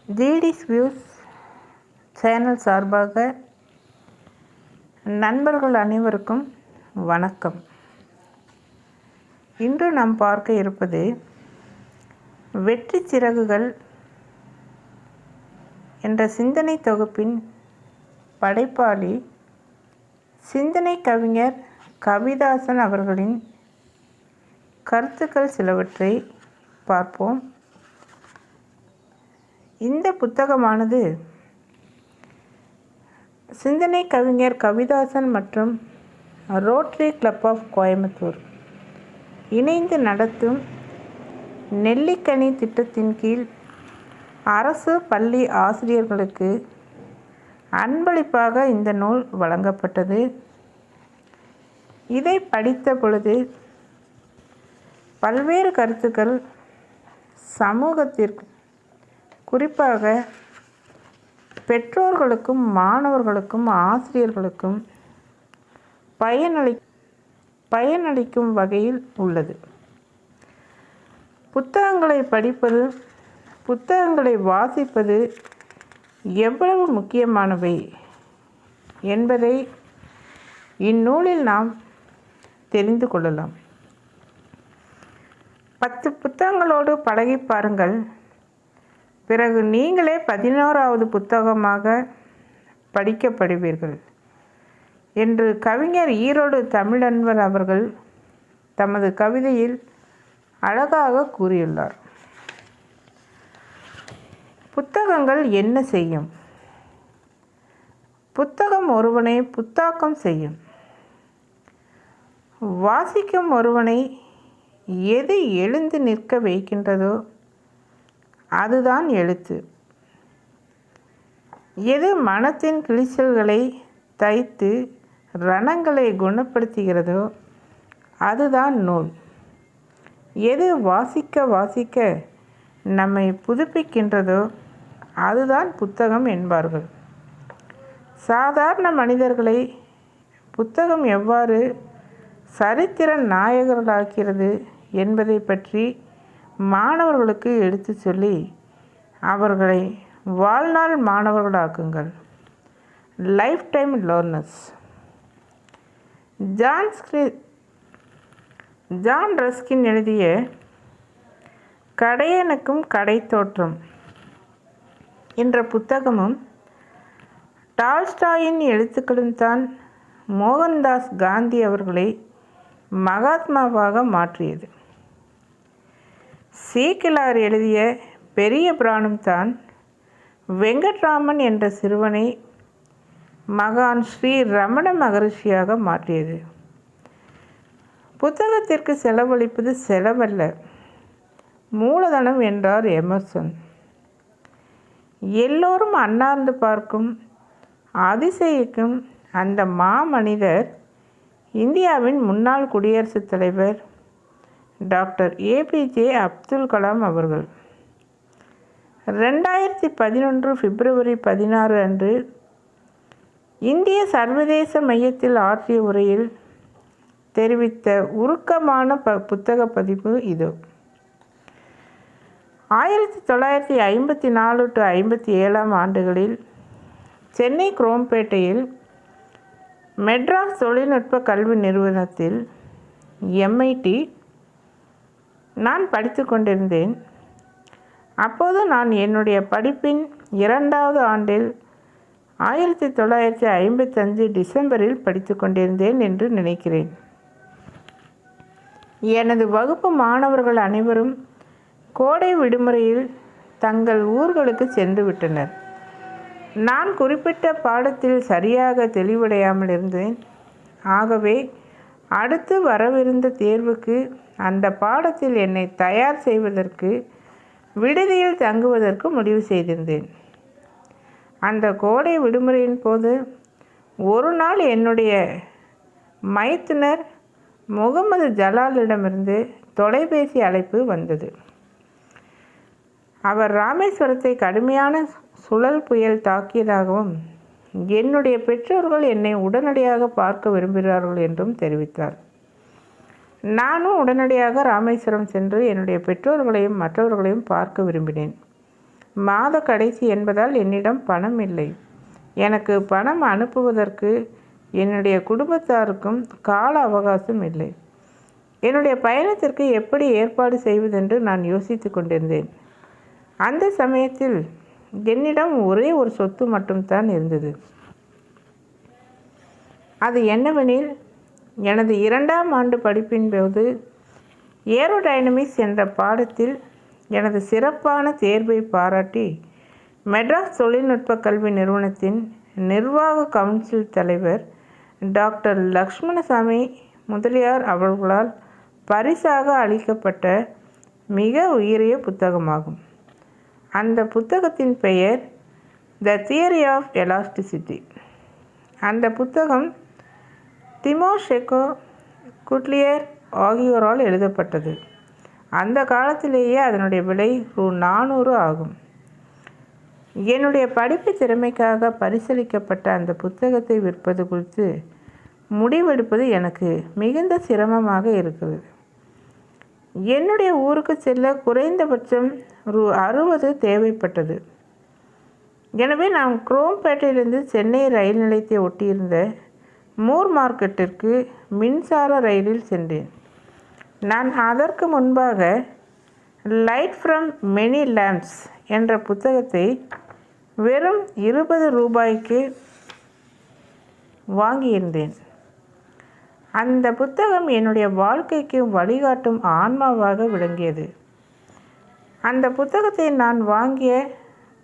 ஜிடிஸ் views channel சார்பாக நண்பர்கள் அனைவருக்கும் வணக்கம். இன்று நாம் பார்க்க இருப்பது வெற்றி சிறகுகள் என்ற சிந்தனை தொகுப்பின் படைப்பாளி சிந்தனை கவிஞர் கவிதாசன் அவர்களின் கருத்துக்கள் சிலவற்றை பார்ப்போம். இந்த புத்தகமானது சிந்தனை கவிஞர் கவிதாசன் மற்றும் ரோட்டரி கிளப் ஆஃப் கோயம்புத்தூர் இணைந்து நடத்தும் நெல்லிக்கனி திட்டத்தின் கீழ் அரசு பள்ளி ஆசிரியர்களுக்கு அன்பளிப்பாக இந்த நூல் வழங்கப்பட்டது. இதை படித்த பொழுது பல்வேறு கருத்துக்கள் சமூகத்திற்கு, குறிப்பாக பெற்றோர்களுக்கும் மாணவர்களுக்கும் ஆசிரியர்களுக்கும் பயனளிக்கும் வகையில் உள்ளது. புத்தகங்களை படிப்பது, புத்தகங்களை வாசிப்பது எவ்வளவு முக்கியமானவை என்பதை இந்நூலில் நாம் தெரிந்து கொள்ளலாம். 10 புத்தகங்களோடு பழகி பாருங்கள், பிறகு நீங்களே 11வது புத்தகமாக படிக்கப்படுவீர்கள் என்று கவிஞர் ஈரோடு தமிழன்பர் அவர்கள் தமது கவிதையில் அழகாக கூறியுள்ளார். புத்தகங்கள் என்ன செய்யும்? புத்தகம் ஒருவனை புத்தாக்கம் செய்யும். வாசிக்கும் ஒருவனை எது எழுந்து நிற்க வைக்கின்றதோ அதுதான் எழுத்து. எது மனத்தின் கிழிச்சல்களை தைத்து ரணங்களை குணப்படுத்துகிறதோ அதுதான் நூல். எது வாசிக்க வாசிக்க நம்மை புதுப்பிக்கின்றதோ அதுதான் புத்தகம் என்பார்கள். சாதாரண மனிதர்களை புத்தகம் எவ்வாறு சரித்திர நாயகர்களாக்கிறது என்பதை பற்றி மாணவர்களுக்கு எடுத்து சொல்லி அவர்களை வாழ்நாள் மாணவர்களாக்குங்கள். Lifetime learners. John Ruskin எழுதிய கடையனுக்கும் கடை தோற்றம் என்ற புத்தகமும் டால்ஸ்டாயின் எழுத்துக்களும் தான் மோகன்தாஸ் காந்தி அவர்களை மகாத்மாவாக மாற்றியது. சீக்கிலார் எழுதிய பெரிய புராணம் தான் வெங்கட்ராமன் என்ற சிறுவனை மகான் ஸ்ரீ ரமண மகரிஷியாக மாற்றியது. புத்தகத்திற்கு செலவழிப்பது செலவல்ல, மூலதனம் என்றார் எமர்சன். எல்லோரும் அண்ணாந்து பார்க்கும் அதிசயிக்கும் அந்த மாமனிதர் இந்தியாவின் முன்னாள் குடியரசுத் தலைவர் டாக்டர் ஏபிஜே அப்துல் கலாம் அவர்கள் 2011 பிப்ரவரி 16 அன்று இந்திய சர்வதேச மையத்தில் ஆற்றிய உரையில் தெரிவித்த உருக்கமான புத்தக பதிப்பு இது. 1954 to 57 ஆண்டுகளில் சென்னை குரோம்பேட்டையில் மெட்ராஸ் தொழில்நுட்ப கல்வி நிறுவனத்தில் MIT நான் படித்து கொண்டிருந்தேன். அப்போது நான் என்னுடைய படிப்பின் 2வது ஆண்டில் 1955 டிசம்பரில் படித்து கொண்டிருந்தேன் என்று நினைக்கிறேன். எனது வகுப்பு மாணவர்கள் அனைவரும் கோடை விடுமுறையில் தங்கள் ஊர்களுக்கு சென்று விட்டனர். நான் குறிப்பிட்ட பாடத்தில் சரியாக தெளிவடையாமல் இருந்தேன். ஆகவே அடுத்து வரவிருந்த தேர்வுக்கு அந்த பாடத்தில் என்னை தயார் செய்வதற்கு விடுதியில் தங்குவதற்கு முடிவு செய்திருந்தேன். அந்த கோடை விடுமுறையின் போது ஒரு நாள் என்னுடைய மைத்துனர் முகமது ஜலாலிடமிருந்து தொலைபேசி அழைப்பு வந்தது. அவர் ராமேஸ்வரத்தை கடுமையான சுழல் புயல் தாக்கியதாகவும் என்னுடைய பெற்றோர்கள் என்னை உடனடியாக பார்க்க விரும்புகிறார்கள் என்றும் தெரிவித்தார். நானும் உடனடியாக ராமேஸ்வரம் சென்று என்னுடைய பெற்றோர்களையும் மற்றவர்களையும் பார்க்க விரும்பினேன். மாத கடைசி என்பதால் என்னிடம் பணம் இல்லை. எனக்கு பணம் அனுப்புவதற்கு என்னுடைய குடும்பத்தாருக்கும் கால அவகாசம் இல்லை. என்னுடைய பயணத்திற்கு எப்படி ஏற்பாடு செய்வதென்று நான் யோசித்து கொண்டிருந்தேன். அந்த சமயத்தில் என்னிடம் ஒரே ஒரு சொத்து மட்டும்தான் இருந்தது. அது என்னவெனில், எனது 2ஆம் ஆண்டு படிப்பின் போது ஏரோடைனமிக்ஸ் என்ற பாடத்தில் எனது சிறப்பான தேர்வை பாராட்டி மெட்ராஸ் தொழில்நுட்ப கல்வி நிறுவனத்தின் நிர்வாக கவுன்சில் தலைவர் டாக்டர் லக்ஷ்மணசாமி முதலியார் அவர்களால் பரிசாக அளிக்கப்பட்ட மிக உயரிய புத்தகமாகும். அந்த புத்தகத்தின் பெயர் த தியரி ஆஃப் எலாஸ்டிசிட்டி. அந்த புத்தகம் திமோஷெங்கோ, குட்லியர் ஆகியோரால் எழுதப்பட்டது. அந்த காலத்திலேயே அதனுடைய விலை ரூ. 400 ஆகும். என்னுடைய படிப்பு திறமைக்காக பரிசளிக்கப்பட்ட அந்த புத்தகத்தை விற்பது குறித்து முடிவெடுப்பது எனக்கு மிகுந்த சிரமமாக இருக்கிறது. என்னுடைய ஊருக்கு செல்ல குறைந்தபட்சம் ரூ. 60 தேவைப்பட்டது. எனவே நான் குரோம்பேட்டையிலிருந்து சென்னை ரயில் நிலையத்தை ஒட்டியிருந்த மூர் மார்க்கெட்டிற்கு மின்சார ரயிலில் சென்றேன். நான் அதற்கு முன்பாக லைட் ஃப்ரம் மெனி லேம்ப்ஸ் என்ற புத்தகத்தை வெறும் 20 ரூபாய்க்கு வாங்கியிருந்தேன். அந்த புத்தகம் என்னுடைய வாழ்க்கைக்கு வழிகாட்டும் ஆன்மாவாக விளங்கியது. அந்த புத்தகத்தை நான் வாங்கிய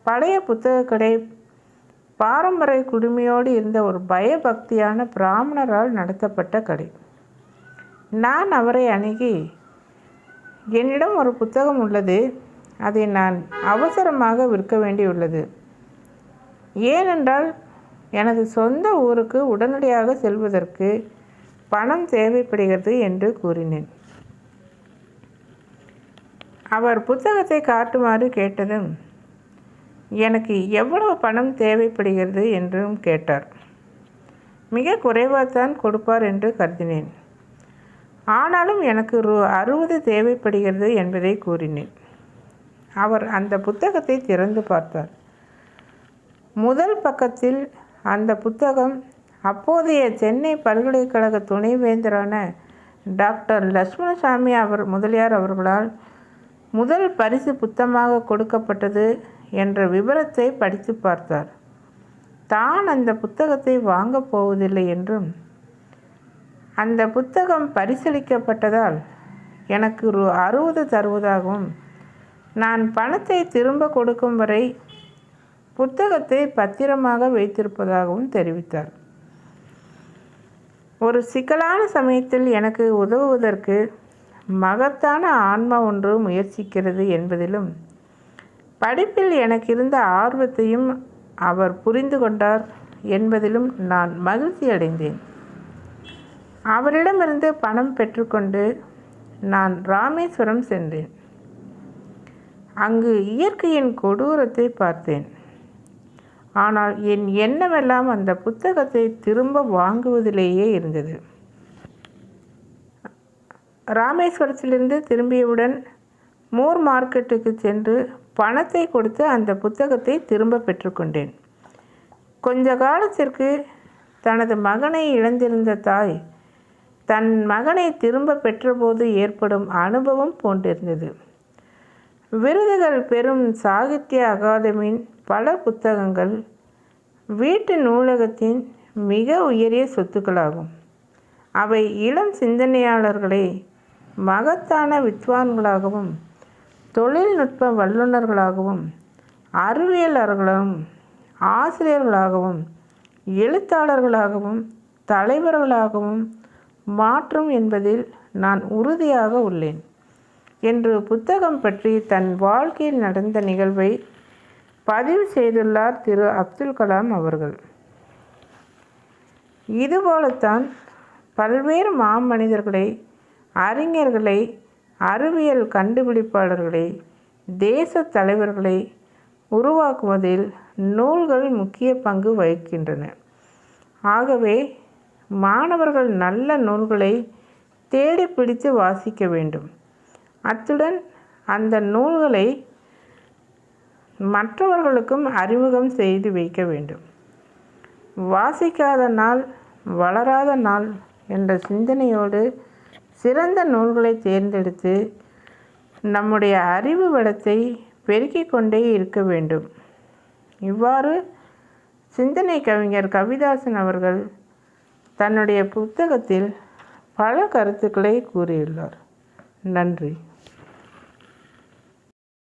பழைய புத்தக கடை பாரம்பரிய குடுமையோடு இருந்த ஒரு பயபக்தியான பிராமணரால் நடத்தப்பட்ட கடை. நான் அவரை அணுகி, என்னிடம் ஒரு புத்தகம் உள்ளது, அதை நான் அவசரமாக விற்க வேண்டியுள்ளது. ஏனென்றால் எனது சொந்த ஊருக்கு உடனடியாக செல்வதற்கு பணம் தேவைப்படுகிறது என்று கூறினேன். அவர் புத்தகத்தை காட்டுமாறு கேட்டதும் எனக்கு எவ்வளவு பணம் தேவைப்படுகிறது என்றும் கேட்டார். மிக குறைவாகத்தான் கொடுப்பார் என்று கருதினேன். ஆனாலும் எனக்கு ரூ. 60 தேவைப்படுகிறது என்பதை கூறினேன். அவர் அந்த புத்தகத்தை திறந்து பார்த்தார். முதல் பக்கத்தில் அந்த புத்தகம் அப்போதைய சென்னை பல்கலைக்கழக துணைவேந்தரான டாக்டர் லக்ஷ்மணசாமி முதலியார் அவர்களால் முதல் பரிசு புத்தகமாக கொடுக்கப்பட்டது என்ற விவரத்தை படித்து பார்த்தார். தான் அந்த புத்தகத்தை வாங்கப் போவதில்லை என்றும், அந்த புத்தகம் பரிசளிக்கப்பட்டதால் எனக்கு ரூ. 60 தருவதாகவும், நான் பணத்தை திரும்ப கொடுக்கும் வரை புத்தகத்தை பத்திரமாக வைத்திருப்பதாகவும் தெரிவித்தார். ஒரு சிக்கலான சமயத்தில் எனக்கு உதவுவதற்கு மகத்தான ஆன்மா ஒன்று முயற்சிக்கிறது என்பதிலும், படிப்பில் எனக்கு இருந்த ஆர்வத்தையும் அவர் புரிந்து கொண்டார் என்பதிலும் நான் மகிழ்ச்சி அடைந்தேன். அவரிடமிருந்து பணம் பெற்றுக்கொண்டு நான் ராமேஸ்வரம் சென்றேன். அங்கு இயற்கையின் கொடூரத்தை பார்த்தேன். ஆனால் என் எண்ணமெல்லாம் அந்த புத்தகத்தை திரும்ப வாங்குவதிலேயே இருந்தது. ராமேஸ்வரத்திலிருந்து திரும்பியவுடன் மூர் மார்க்கெட்டுக்கு சென்று பணத்தை கொடுத்து அந்த புத்தகத்தை திரும்ப பெற்றுக்கொண்டேன். கொஞ்ச காலத்திற்கு தனது மகனை இழந்திருந்த தாய் தன் மகனை திரும்ப பெற்றபோது ஏற்படும் அனுபவம் போன்றிருந்தது. விருதுகள் பெறும் சாகித்ய அகாதமியின் பல புத்தகங்கள் வீட்டு நூலகத்தின் மிக உயரிய சொத்துக்களாகும். அவை இளம் சிந்தனையாளர்களை மகத்தான வித்வான்களாகவும், தொழில்நுட்ப வல்லுநர்களாகவும், அறிவியலாளர்களாகவும், ஆசிரியர்களாகவும், எழுத்தாளர்களாகவும், தலைவர்களாகவும் மாற்றும் என்பதில் நான் உறுதியாக உள்ளேன் என்று புத்தகம் பற்றி தன் வாழ்க்கையில் நடந்த நிகழ்வை பதிவு செய்துள்ளார் திரு அப்துல் கலாம் அவர்கள். இதுபோலத்தான் பல்வேறு மாமனிதர்களை, அறிஞர்களை, அறிவியல் கண்டுபிடிப்பாளர்களை, தேச தலைவர்களை உருவாக்குவதில் நூல்கள் முக்கிய பங்கு வகிக்கின்றன. ஆகவே மாணவர்கள் நல்ல நூல்களை தேடி பிடித்து வாசிக்க வேண்டும். அத்துடன் அந்த நூல்களை மற்றவர்களுக்கும் அறிமுகம் செய்து வைக்க வேண்டும். வாசிக்காத நாள் வளராத நாள் என்ற சிந்தனையோடு சிறந்த நூல்களை தேர்ந்தெடுத்து நம்முடைய அறிவு வளத்தை பெருக்கிக் கொண்டே இருக்க வேண்டும். இவ்வாறு சிந்தனை கவிஞர் கவிதாசன் அவர்கள் தன்னுடைய புத்தகத்தில் பல கருத்துக்களை கூறியுள்ளார். நன்றி.